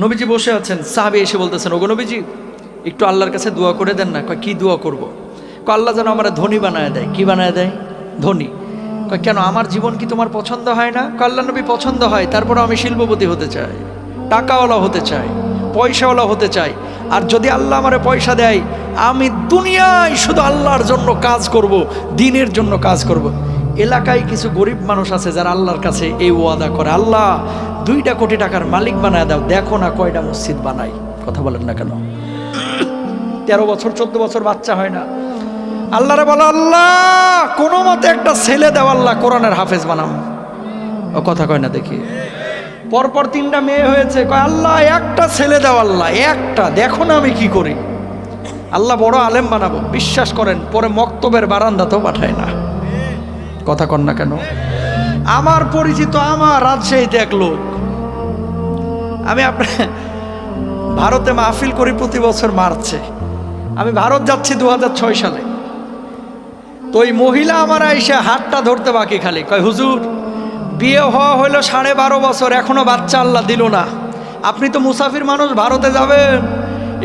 নবীজি বসে আছেন, সাহাবী এসে বলতেছেন, ওগো নবীজি একটু আল্লাহর কাছে দোয়া করে দেন না। কয় কি দোয়া করব? কয় আল্লাহ যেন আমার ধনী বানায় দেয়। কি বানায় দেয়? ধনী। কয় কেন, আমার জীবন কি তোমার পছন্দ হয় না? কয় আল্লাহ নবী পছন্দ হয়, তারপরে আমি শিল্পপতি হতে চাই, টাকাওয়ালা হতে চাই, পয়সাওয়ালা হতে চাই। আর যদি আল্লাহ আমারে পয়সা দেয়, আমি দুনিয়ায় শুধু আল্লাহর জন্য কাজ করব, দিনের জন্য কাজ করব। এলাকায় কিছু গরিব মানুষ আছে যারা আল্লাহর কাছে এই ওয়াদা করে, আল্লাহ 2 কোটি টাকার মালিক বানায় দাও, দেখো না কয়টা মসজিদ বানাই। কথা বলেন না কেন? 13 বছর 14 বছর বাচ্চা হয় না, আল্লাহরে বলো আল্লাহ কোনো মতে একটা ছেলে দাও, আল্লাহ কোরআনের হাফেজ বানাম। ও কথা কয় না দেখি। পরপর 3টা মেয়ে হয়েছে, কয় আল্লাহ একটা ছেলে দাও, আল্লাহ একটা, দেখো না আমি কি করি। আল্লাহ বড় আলেম বানাবো। বিশ্বাস করেন পরে মক্তবের বারান্দাতেও পাঠায় না। কথা কন না কেন? আমার পরিচিত, আমার রাজশাহীতে এক লোক, আমি আপনার ভারতে মাহফিল করি প্রতি বছর মার্চে। আমি ভারত যাচ্ছি 2006 সালে। তো ওই মহিলা আমার এসে হাতটা ধরতে বাকি, খালি কয় হুজুর বিয়ে হওয়া হইলো 12.5 বছর, এখনো বাচ্চা আল্লাহ দিল না। আপনি তো মুসাফির মানুষ, ভারতে যাবেন,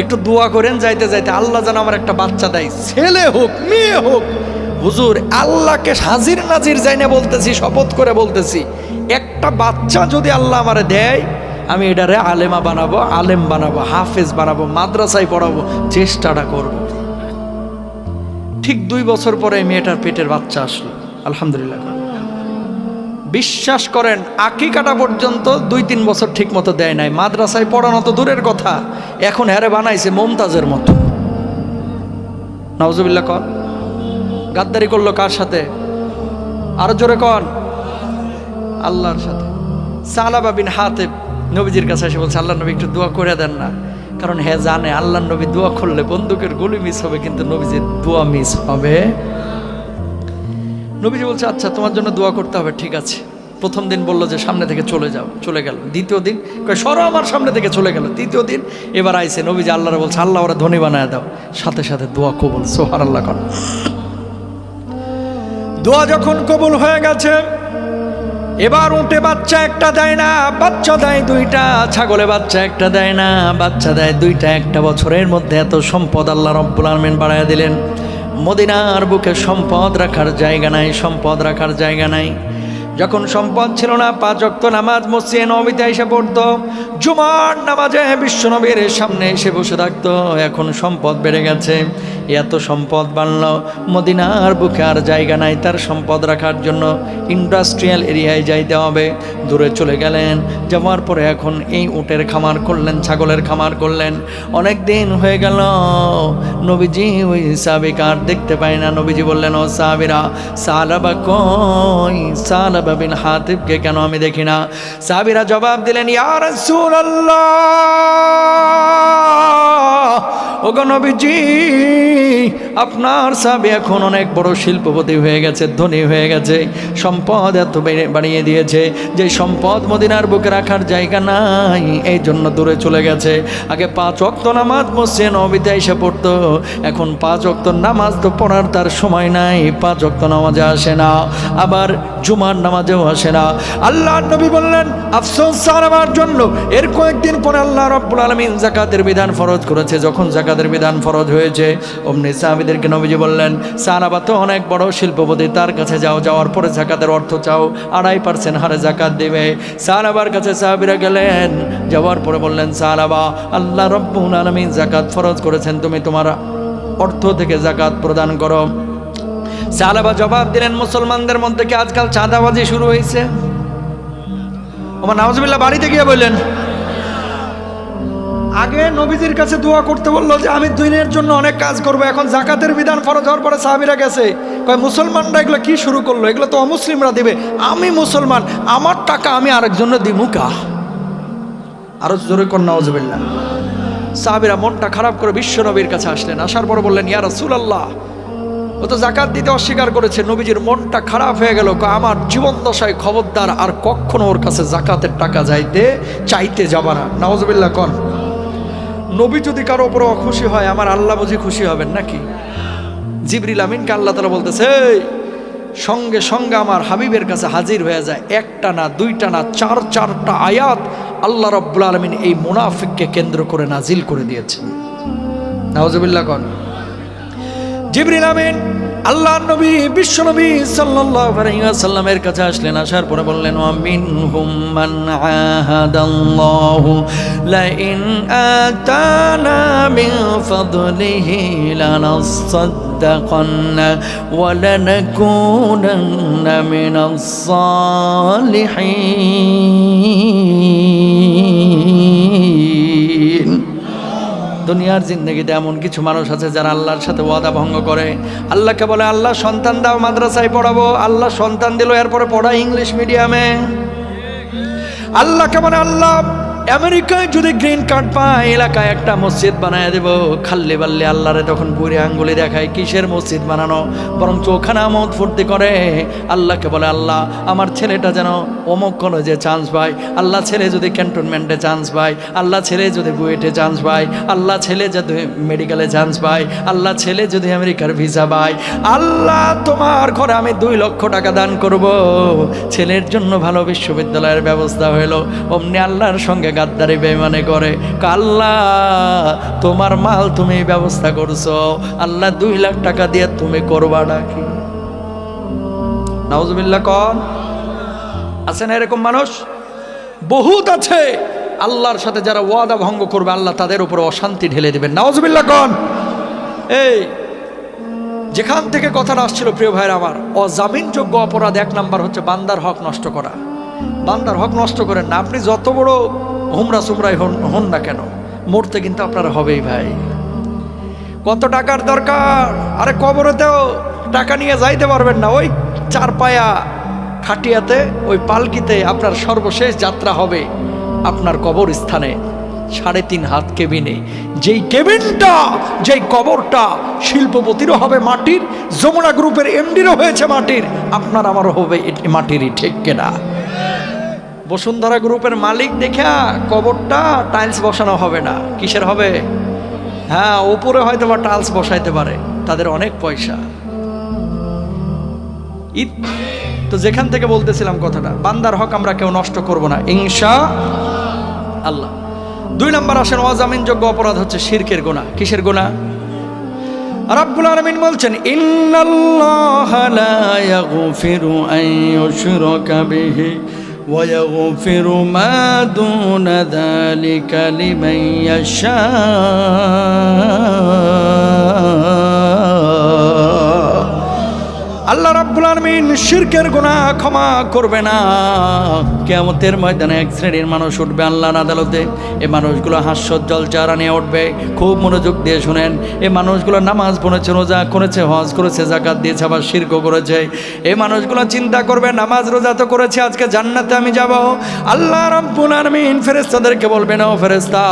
একটু দোয়া করেন যাইতে যাইতে আল্লাহ যেন আমার একটা বাচ্চা দেয়, ছেলে হোক মেয়ে হোক। হুজুর আল্লাহকে হাজির নাজির যাই না বলতেছি, শপথ করে বলতেছি, একটা বাচ্চা যদি আল্লাহ আমারে দেয়, আমি এটারে আলেমা বানাবো, আলেম বানাবো, হাফেজ বানাবো, মাদ্রাসায় পড়াবো, চেষ্টাটা করব। ঠিক 2 বছর পরে মেয়েটার পেটের বাচ্চা আসলো, আলহামদুলিল্লাহ। বিশ্বাস করেন আকিকাটা পর্যন্ত 2-3 বছর ঠিক মতো দেয় নাই। মাদ্রাসায় পড়ানো তো দূরের কথা, এখন হ্যারে বানাইছে মমতাজের মতো। নাউজুবিল্লাহ কন। গাদ্দারি করলো কার সাথে? আরো জোরে কন। আল্লাহর সাথে। সালাবা বিন হাতিব নবীজির কাছে এসে বলছে, আল্লাহ নবী একটু দোয়া করে দেন না। কারণ হ্যাঁ জানে আল্লাহ নবী দোয়া করলে বন্দুকের গুলি মিস হবে, কিন্তু নবীজির দোয়া মিস হবে। নবীজি বলছে আচ্ছা তোমার জন্য দোয়া করতে হবে, ঠিক আছে। প্রথম দিন বললো যে সামনে থেকে চলে যাও, চলে গেল। দ্বিতীয় দিন কয় সরো আমার সামনে থেকে, চলে গেল। তৃতীয় দিন এবার আইছে, নবীজি আল্লাহরে বলছে আল্লাহ ওরা ধনী বানায় দাও, সাথে সাথে দোয়া কবুল। সুবহানাল্লাহ কর। দোয়া যখন কবুল হয়ে গেছে, এবার উঠে বাচ্চা একটা দেয় না, বাচ্চা দেয় 2টা, ছাগলে বাচ্চা একটা দেয় না, বাচ্চা দেয় 2টা। 1 বছরের মধ্যে এত সম্পদ আল্লাহ রাব্বুল আলামিন বাড়ায় দিলেন। মদিনার বুকে সম্পদ রাখার জায়গা নাই, সম্পদ রাখার জায়গা নাই। যখন সম্পদ ছিল না, 5 ওয়াক্ত নামাজ মসজিদে নববীতে এসে পড়তো, জুমার নামাজে বিশ্বনবীর সামনে এসে বসে থাকতো। এখন সম্পদ বেড়ে গেছে, এত সম্পদ বাড়ল, মদিনার বুকে আর জায়গা নাই তার সম্পদ রাখার জন্য। ইন্ডাস্ট্রিয়াল এরিয়ায় যাইতে হবে, দূরে চলে গেলেন। যাওয়ার পরে এখন এই উটের খামার করলেন, ছাগলের খামার করলেন। অনেক দিন হয়ে গেল, নবীজি ওই সাহাবীকে আর দেখতে পায় না। নবীজি বললেন, ও সাহাবীরা, সালাবা কই? সালাবা বিন হাতিবকে কেন আমি দেখি না? সাহাবীরা জবাব দিলেন, ইয়া রাসূলুল্লাহ, ওগো নবীজি, আপনার সাহাবী এখন অনেক বড় শিল্পপতি হয়ে গেছে, ধনী হয়ে গেছে, সম্পদ এত বাড়িয়ে দিয়েছে যে সম্পদ মদিনার বুকে রাখার জায়গা নাই, এই জন্য দূরে চলে গেছে। আগে 5 ওয়াক্ত নামাজ মসজিদে নববীতে এসে পড়তো, এখন 5 ওয়াক্ত নামাজ তো পড়ার তার সময় নাই, 5 ওয়াক্ত নামাজে আসে না, আবার জুমার নামাজেও আসে না। আল্লাহর নবী বললেন, আফসোস আমার জন্য। এর কয়েকদিন পরে আল্লাহ রাব্বুল আলামিন যাকাতের বিধান ফরজ করেছে। যখন যাকাতের বিধান ফরজ হয়েছে, অমনি সাহাবীদেরকে নবীজি বললেন, সাহাবা তো অনেক বড় শিল্পপতি, তার কাছে যাও, যাওয়ার পরে যাকাতের অর্থ চাও, 2.5% হারে যাকাত দেবে। সাহাবার কাছে সাহাবীরা গেলেন, যাওয়ার পরে বললেন, সাহাবা, আল্লাহ রাব্বুল আলামিন যাকাত ফরজ করেছেন, তুমি তোমার অর্থ থেকে যাকাত প্রদান করো। সাহাবা জবাব দিলেন, মুসলমানদের মধ্যে কি আজকাল চাঁদাবাজি শুরু হয়েছে? ওমর নাউজুবিল্লাহ বাড়িতে গিয়ে বললেন, আগে নবীজির কাছে দোয়া করতে বললো যে আমি দিনের জন্য অনেক কাজ করব, এখন যাকাতের বিধান ফরজ হওয়ার পরে সাহাবীরা গেছে, কয় মুসলমানরা এগুলো কি শুরু করলো? এগুলো তো অমুসলিমরা দিবে, আমি মুসলমান, আমার টাকা আমি আরেকজনের দিব কা? আরো জোরে কর নাউজুবিল্লাহ। সাহাবীরা মনটা খারাপ করে বিশ্ব নবীর কাছে আসলেন। আসার পরে বললেন, ইয়া রাসূলুল্লাহ, ও তো যাকাত দিতে অস্বীকার করেছে। নবীজির মনটা খারাপ হয়ে গেল, আমার জীবন দশায় খবরদার আর কখনো ওর কাছে যাকাতের টাকা চাইতে যাবা না। নাউজুবিল্লাহ কন। নবী যদি কারো উপর অখুশি হয়, আমার আল্লাহ বুঝি খুশি হবেন নাকি? জিবরিল আমিনকে আল্লাহ তাআলা বলতেছে, সঙ্গে সঙ্গে আমার হাবিবের কাছে হাজির হয়ে যায়। 1টা না 2টা না 4-4টা আয়াত আল্লাহ রাব্বুল আলামিন এই মুনাফিককে কেন্দ্র করে নাজিল করে দিয়েছেন। নাউজুবিল্লাহ কোন। জিবরিল আমিন আল্লাহর নবী বিশ্ব নবী সাল্লাল্লাহু আলাইহি ওয়াসাল্লামের কাছে আসলেন, আসার পরে বললেন ওয়া মিনহুম মান আহাদাল্লাহু লা ইন আতানা মিন ফাদলিহি লানাসাদ্দাকান্না ওয়া লানাকুনান্না মিনাস সালিহিন। দুনিয়ার জিন্দেগিতে এমন কিছু মানুষ আছে যারা আল্লাহর সাথে ওয়াদা ভঙ্গ করে। আল্লাহকে বলে আল্লাহ সন্তান দাও, মাদ্রাসায় পড়াবো। আল্লাহ সন্তান দিল, এরপরে পড়া ইংলিশ মিডিয়ামে। আল্লাহকে বলে আল্লাহ আমেরিকায় যদি গ্রিন কার্ড পায় এলাকায় একটা মসজিদ বানায় দেব। খাল্লি বাল্লি আল্লাহরে তখন বুড়ি আঙ্গুলি দেখায়, কিসের মসজিদ বানানো, বরং চোখানা মত ফুর্তি করে। আল্লাহকে বলে আল্লাহ আমার ছেলেটা যেন অমুক কলেজে চান্স পায়, আল্লাহ ছেলে যদি ক্যান্টনমেন্টে চান্স পায়, আল্লাহ ছেলে যদি বুয়েটে চান্স পায়, আল্লাহ ছেলে যদি মেডিকেলে চান্স পায়, আল্লাহ ছেলে যদি আমেরিকার ভিসা পায়। আল্লাহ তোমার ঘরে আমি 2 লক্ষ টাকা দান করব, ছেলের জন্য ভালো বিশ্ববিদ্যালয়ের ব্যবস্থা হলো। অমনি আল্লাহর সঙ্গে গাদ্দারি বেঈমানি করে। আল্লাহ তোমার মাল তুমি ব্যবস্থা করছো, আল্লাহ 2 লাখ টাকা দিয়ে তুমি করবা নাকি? নাউজুবিল্লাহ কোন। আছে না এরকম মানুষ? বহুত আছে। আল্লাহর সাথে যারা ওয়াদা ভঙ্গ করবে আল্লাহ তাদের উপর অশান্তি ঢেলে দিবেন। নাউজুবিল্লাহ কোন। এই যেখান থেকে কথাটা আসছিল প্রিয় ভাইরা আমার, অজামিনযোগ্য অপরাধ 1 নাম্বার হচ্ছে বান্দার হক নষ্ট করা। বান্দার হক নষ্ট করেন না। আপনি যত বড় হুমরা সুমরাই হন না কেন, মরতে কিন্তু আপনার হবেই ভাই। কত টাকার দরকার? আরে কবরেতেও টাকা নিয়ে যাইতে পারবেন না। ওই 4 পায়া খাটিয়াতে, ওই পালকিতে আপনার সর্বশেষ যাত্রা হবে আপনার কবরস্থানে 3.5 হাত কেবিনে। যেই কেবিনটা, যেই কবরটা শিল্পপতিরও হবে মাটির, যমুনা গ্রুপের এমডিরও হয়েছে মাটির, আপনার আমারও হবে মাটিরই, ঠিক কিনা? বসুন্ধরা গ্রুপের মালিক দেখা কবরটা টাইলস বসানো হবে না। কিসের হবে? হ্যাঁ, উপরে হয়তো বা টাইলস বসাইতে পারে, তাদের অনেক পয়সা। তো যেখান থেকে বলতেছিলাম কথাটা, বান্দার হক আমরা কেউ নষ্ট করব না ইনশাআল্লাহ। 2 নাম্বার আসেন অজামিনযোগ্য অপরাধ হচ্ছে শিরকের গুনাহ। কিসের গুনাহ? রাব্বুল আলামিন বলছেন ইন্নাল্লাহা লা ইয়াগফিরু আন ইউশরাকা বিহি ওয়া ইয়াগফিরু মা দুনা যালিকা লিমান ইয়াশা। আল্লাহ রাব্বুল আলামিন শিরকের গুনাহ ক্ষমা করবে না। কিয়ামতের ময়দানে 1 শ্রেণীর মানুষ উঠবে আল্লাহর আদালতে। এই মানুষগুলো হাস্যোজ্জ্বল চেহারা নিয়ে উঠবে। খুব মনোযোগ দিয়ে শুনেন। এই মানুষগুলো নামাজ পড়েছে, রোজা করেছে, হজ করেছে, যাকাত দিয়েছে, আবার শিরকও করেছে। এই মানুষগুলো চিন্তা করবে নামাজ রোজা তো করেছে, আজকে জান্নাতে আমি যাব। আল্লাহ রাব্বুল আলামিন ফেরেশতাদেরকে বলবে না, ও ফেরেশতা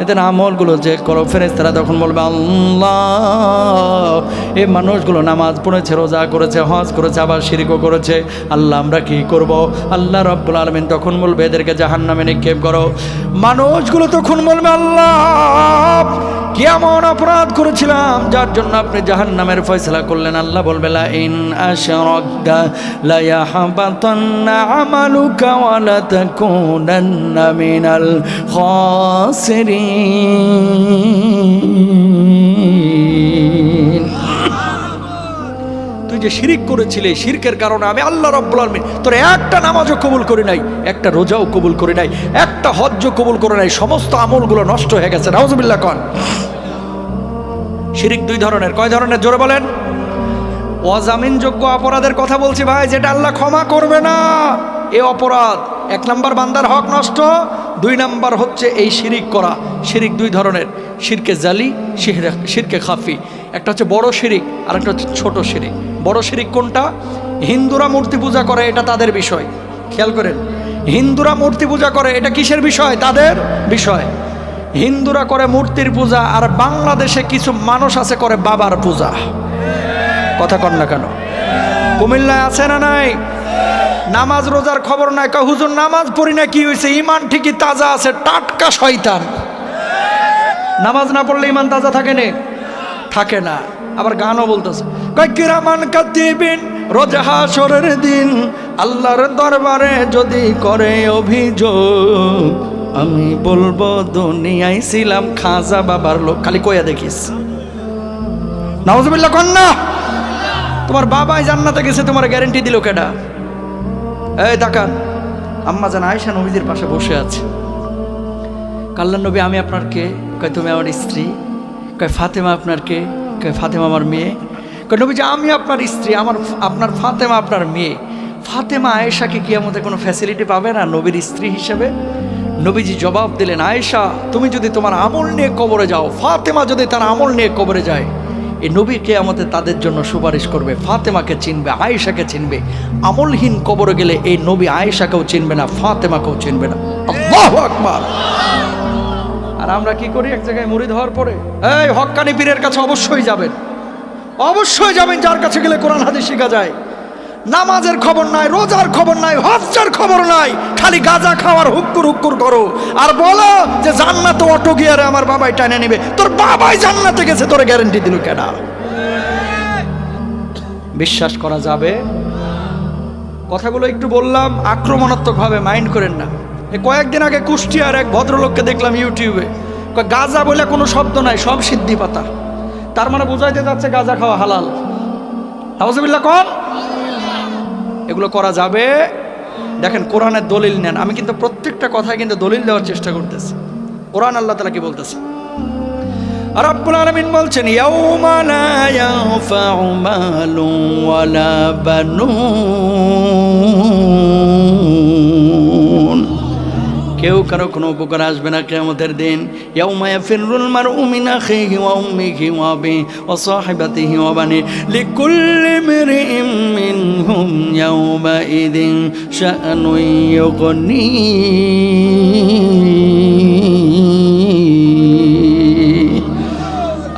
এদের আমলগুলো চেক করো। ফেরেশতারা তখন বলবে আল্লাহ এই মানুষগুলো নামাজ পড়েছে, রোজা করেছে, হজ করেছে, আবার শিরকও করেছে, আল্লাহ আমরা কি করব? আল্লাহ রাব্বুল আলামিন তখন বলবে এদেরকে জাহান্নামে নিক্ষেপ করো। মানুষগুলো তখন বলবে আল্লাহ কি এমন অপরাধ করেছিলাম যার জন্য আপনি জাহান্নামের ফয়সালা করলেন? আল্লাহ বলবে লা ইন আশরাকতা লা ইয়াহবাতান্না আমালুকা ওয়া লা তাকুনান্না মিনাল খাসিরিন। তুই যে শিরিক করেছিলে, শিরকের কারণে আমি আল্লাহ রাব্বুল আলামিন তোর একটা নামাজও কবুল করি নাই, একটা রোজাও কবুল করি নাই, একটা হজ্জও কবুল করে নাই, সমস্ত আমলগুলো নষ্ট হয়ে গেছে। নাউজুবিল্লাহ কোন। শিরিক 2 ধরনের। কয় ধরনের? জোরে বলেন। অজামিনযোগ্য অপরাধের কথা বলছি ভাই, যেটা আল্লাহ ক্ষমা করবে না। এই অপরাধ 1 নাম্বার বান্দার হক নষ্ট, 2 নাম্বার হচ্ছে এই শিরিক করা। শিরিক 2 ধরনের, শিরকে জালি, শিরকে খাফি। একটা হচ্ছে বড় শিরিক আর একটা হচ্ছে ছোট শিরিক। বড় শিরিক কোনটা? হিন্দুরা মূর্তি পূজা করে, এটা তাদের বিষয়। খেয়াল করেন, হিন্দুরা মূর্তি পূজা করে, এটা কিসের বিষয়? তাদের বিষয়। হিন্দুরা করে মূর্তির পূজা, আর বাংলাদেশে কিছু মানুষ আছে করে বাবার পূজা। কথা কন না কেন? কুমিল্লায় আছে না নাই? নামাজ রোজার খবর নাই, কয় হুজুর নামাজ পড়ি না, কি হয়েছে? ইমান ঠিকই তাজা আছে, টাটকা শয়তান। নামাজ না পড়লে ইমান তাজা থাকে না? থাকে না। আবার গানও বলতেছে, কয় কিরামান কাতিবিন রোজ হাসরের দিন আল্লাহর দরবারে যদি করে অভিযোগ, আমি বলবো দুনিয়ায় ছিলাম খাজা বাবার লোক। খালি কইয়া দেখিস, নাউজুবিল্লাহ কন্যা। তোমার বাবাই জান্নাতে গেছে, তোমার গ্যারান্টি দিল কেডা? এই তাকান, আম্মা জান আয়েশা নবীজির পাশে বসে আছে। কাল্লার নবী, আমি আপনার কে? কয় তুমি আমার স্ত্রী। কয় ফাতেমা আপনার কে? কয় ফাতেমা আমার মেয়ে। কয় নবীজি আমি আপনার স্ত্রী, আপনার ফাতেমা আপনার মেয়ে। ফাতেমা আয়েশাকে কিয়ামতে কোনো ফ্যাসিলিটি পাবে না নবীর স্ত্রী হিসেবে? নবীজি জবাব দিলেন, আয়েশা তুমি যদি তোমার আমল নিয়ে কবরে যাও, ফাতেমা যদি তার আমল নিয়ে কবরে যায়, এই নবী কিয়ামতে তাদের জন্য সুপারিশ করবে। ফাতেমাকে চিনবে, আয়েশাকে চিনবে। আমলহীন কবরে গেলে এই নবী আয়েশাকেও চিনবে না, ফাতেমাকেও চিনবে না। আল্লাহু আকবার। আর আমরা কি করি? এক জায়গায় মুরিদ হওয়ার পরে এই হক্কানি পীরের কাছে অবশ্যই যাবেন, অবশ্যই যাবেন, যার কাছে গেলে কোরআন হাদিস শেখা যায়। নামাজের খবর নাই, রোজার খবর নাই, হজ্জের খবর নাই, খালি গাঁজা খাওয়ার হুক্কুর হুক্কুর করো আর বলো যে জান্নাতে অটো গিয়ারে আমার বাবাই টানে নিবে। তোর বাবাই জান্নাতে গেছে, তোর গ্যারান্টি দিল কেডা? বিশ্বাস করা যাবে? কথাগুলো একটু বললাম আক্রমণাত্মক ভাবে, মাইন্ড করেন না। কয়েকদিন আগে কুষ্টিয়ার এক ভদ্রলোককে দেখলাম ইউটিউবে, গাঁজা বলে কোনো শব্দ নাই, সব সিদ্ধি পাতা। তার মানে বোঝাইতে যাচ্ছে গাঁজা খাওয়া হালাল। নাউজুবিল্লাহ কোন? এগুলো করা যাবে? দেখেন কোরআনের দলিল নেন। আমি কিন্তু প্রত্যেকটা কথায় কিন্তু দলিল দেওয়ার চেষ্টা করতেছি। কোরআন আল্লাহ তাআলা কি বলতেছে? রব্বুল আলামিন বলছেন, ইয়াউমা লা ইয়ানফাউ মালুন ওয়ালা বানুন, কেউ কারো কোনো উপকার আসবে না কিয়ামতের দিন। ইয়াউমা ইয়াফিরুল মারউ মিন আখিহি ওয়া উম্মিহি ওয়া আবিহি ওয়া সাহিবাতিহি ওয়া বানিহি লিকুল্লি ইমরিইম মিনহুম ইয়াউমা ইযিন শাআনুন ইউগনি।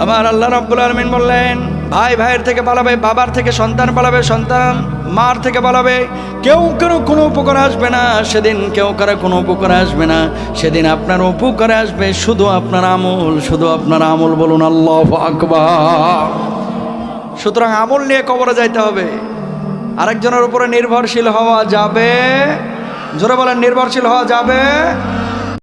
আমার আল্লাহ রাব্বুল আলামিন বললেন, ভাই ভাইয়ের থেকে পালাবে, বাবার থেকে সন্তান পালাবে, সন্তান মার থেকে পালাবে। কেউ কারো কোনো উপকার আসবে না সেদিন, কেউ কারো কোনো উপকার আসবে না সেদিন। আপনার উপকারে আসবে শুধু আপনার আমল, শুধু আপনার আমল। বলুন আল্লাহু আকবার। সুতরাং আমল নিয়ে কবরে যাইতে হবে। আরেকজনের উপরে নির্ভরশীল হওয়া যাবে? জোরে বলেন, নির্ভরশীল হওয়া যাবে?